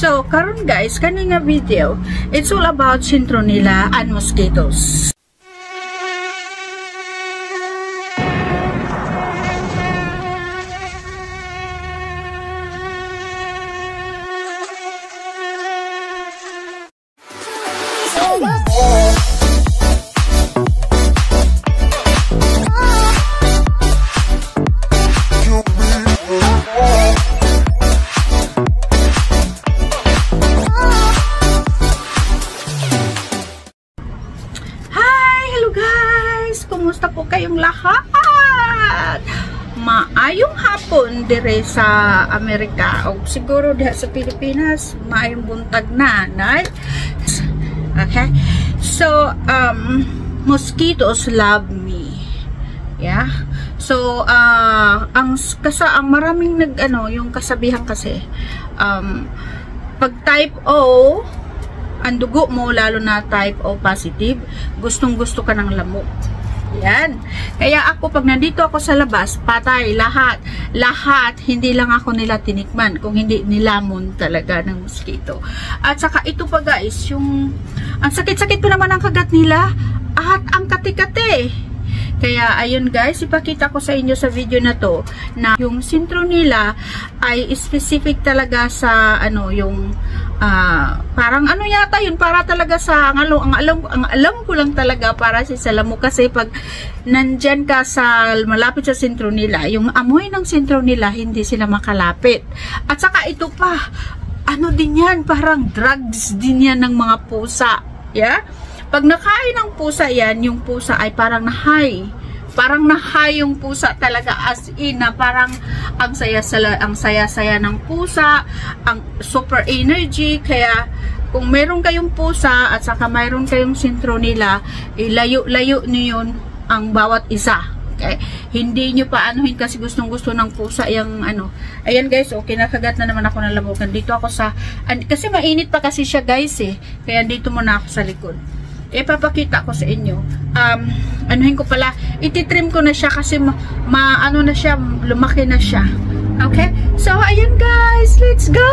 So, karon guys, kani nga video, it's all about citronella and mosquitoes. Kumusta po kayong lahat? Maayong hapon dire sa Amerika o siguro diha sa Pilipinas, maayong buntag na, right? Okay? So, mosquitoes love me. Yeah? So, ang maraming yung kasabihan kasi, pag type O, ang dugo mo, lalo na type O positive, gustong-gusto ka ng lamok. Yan. Kaya ako, pag nandito ako sa labas, patay, lahat, hindi lang ako nila tinikman, kung hindi nilamon talaga ng mosquito. At saka ito pa guys, ang sakit-sakit pa naman ang kagat nila, at ang kati-kati. Kaya ayun guys, ipakita ko sa inyo sa video na to, na yung citronella ay specific talaga sa parang yata yun, para talaga sa ang alam ko lang talaga para sa lamok, kasi pag nandyan ka sa malapit sa citronella, yung amoy ng citronella hindi sila makalapit. At saka ito pa, din yan, parang drugs din yan ng mga pusa. Yeah? Pag nakain ng pusa yan, yung pusa ay parang na-high. Parang na-high yung pusa talaga, as in na parang ang saya-saya ng pusa, ang super energy. Kaya kung meron kayong pusa at saka mayroon kayong citronella, layo-layo niyo yun ang bawat isa. Okay? Hindi nyo pa kasi gustong-gusto ng pusa yung Ayan guys, okay, nakagat na naman ako ng lamukan. Dito ako kasi mainit pa kasi siya guys Kaya dito muna ako sa likod. Ipapakita ko sa inyo. Ko pala, ititrim ko na siya kasi na siya, lumaki na siya. Okay? So, ayan guys, let's go!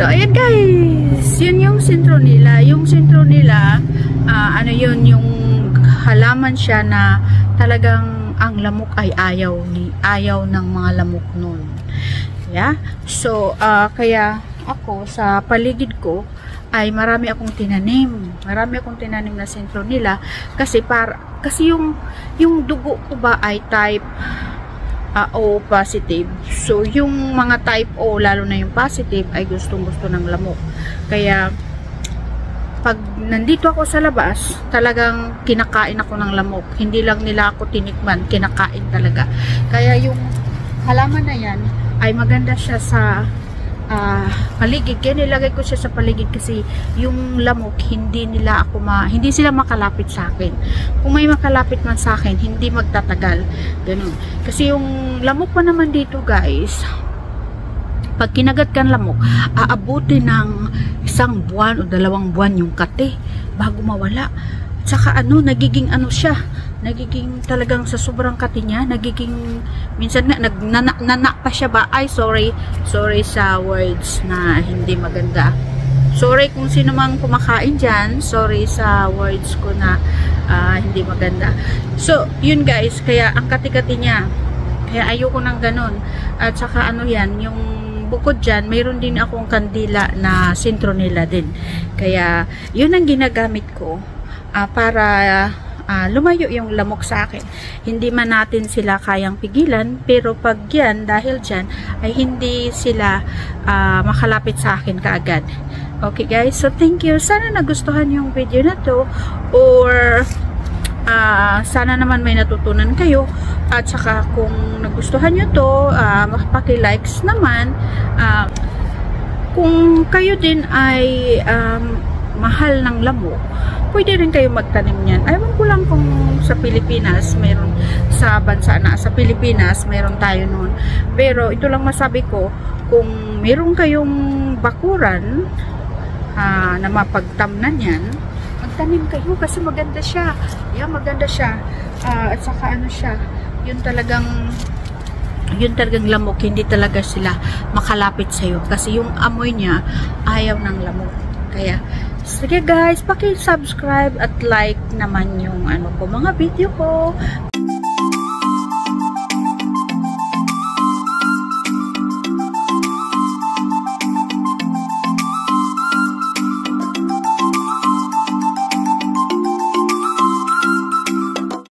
So, ayan guys, yun yung sentro nila. Yung sentro nila, ano yun, yung halaman siya na talagang ang lamok ay ayaw ng mga lamok nun. Yeah? So, kaya ako sa paligid ko ay marami akong tinanim. Marami akong tinanim na sentro nila kasi yung dugo ko ba ay type O positive. So, yung mga type O, lalo na yung positive, ay gustong-gusto ng lamok. Kaya, pag nandito ako sa labas, talagang kinakain ako ng lamok. Hindi lang nila ako tinikman, kinakain talaga. Kaya yung halaman na yan, ay maganda siya sa paligid. Kaya nilagay ko siya sa paligid kasi yung lamok, hindi sila makalapit sa akin. Kung may makalapit man sa akin, hindi magtatagal. Ganun. Kasi yung lamok pa naman dito guys, pag kinagat ka ng lamok, aabuti ng 1 buwan o 2 buwan yung kate bago mawala. Tsaka nagiging nagiging talagang sa sobrang kati niya, nagiging, minsan nga, nana pa siya ba? Ay, sorry sa words na hindi maganda. Sorry kung sino mang kumakain dyan, sorry sa words ko na hindi maganda. So, yun guys, kaya ang kati-kati niya, kaya ayoko nang ganun. At saka yan, yung bukod dyan, mayroon din akong kandila na citronella din. Kaya, yun ang ginagamit ko para lumayo yung lamok sa akin. Hindi man natin sila kayang pigilan, pero pag yan, dahil dyan, ay hindi sila makalapit sa akin kaagad. Okay guys, so thank you. Sana nagustuhan yung video na to, or sana naman may natutunan kayo. At saka kung nagustuhan nyo to, paki-likes naman. Kung kayo din ay mahal ng lamok, pwede rin kayo magtanim niyan. Ayaw ko lang kung sa Pilipinas, mayroon sa bansa na sa Pilipinas, mayroon tayo noon. Pero ito lang masabi ko, kung mayroon kayong bakuran na mapagtamnan yan, magtanim kayo kasi maganda siya. Yeah, maganda siya. At saka siya, yun talagang lamok, hindi talaga sila makalapit sa'yo. Kasi yung amoy niya, ayaw ng lamok. Kaya, sige guys, paki-subscribe at like naman yung mga video ko.